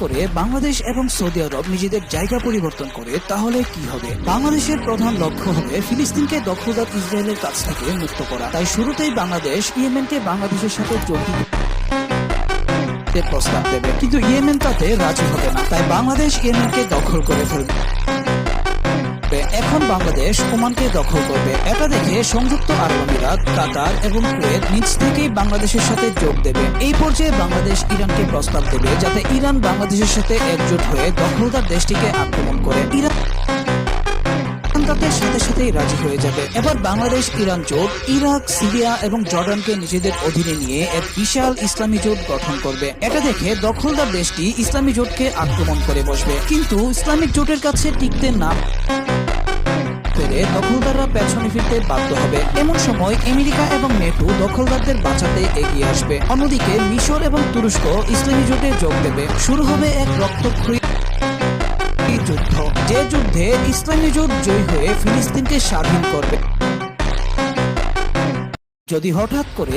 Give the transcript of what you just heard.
করে বাংলাদেশ এবং সৌদি আরব নিজেদের জায়গা পরিবর্তন করে তাহলে কি হবে? বাংলাদেশের প্রধান লক্ষ্য হবে ফিলিস্তিনকে দখলদার ইসরায়েলের কাছ থেকে মুক্ত করা। তাই শুরুতেই বাংলাদেশ ইয়েমেনকে বাংলাদেশের সাথে যোগ দিতে প্রস্তাব দেবে, কিন্তু ইয়েমেন তাতে রাজি হবে না। তাই বাংলাদেশ ইয়েমেনকে দখল করে ফেলবে। এখন বাংলাদেশ ওমানকে দখল করবে। এটা দেখে সংযুক্ত আরব আমিরাত, কাতার এবং কুয়েত নিজ থেকেই বাংলাদেশের সাথে যোগ দেবে। এই পর্যায়ে বাংলাদেশ ইরানকে প্রস্তাব দেবে যাতে ইরান বাংলাদেশের সাথে একজোট হয়ে দখলদার দেশটিকে আক্রমণ করে। ইরান তাতে সাথে সাথেই রাজি হয়ে যাবে। এবার বাংলাদেশ ইরান জোট ইরাক, সিরিয়া এবং জর্ডানকে নিজেদের অধীনে নিয়ে এক বিশাল ইসলামী জোট গঠন করবে। এটা দেখে দখলদার দেশটি ইসলামী জোটকে আক্রমণ করে বসবে, কিন্তু ইসলামিক জোটের কাছে টিকতে না পেরে দখলদাররা পেছনে ফিরতে বাধ্য হবে। এমন সময় আমেরিকা এবং নেটো দখলদারদের বাঁচাতে এগিয়ে আসবে। অন্যদিকে মিশর এবং তুরস্ক ইসলামী জোটে যোগ দেবে। শুরু হবে এক রক্তক্ষয়ী যুদ্ধ, যে যুদ্ধে ইসলামী জোট জয়ী হয়ে ফিলিস্তিনকে স্বাধীন করবে। যদি হঠাৎ করে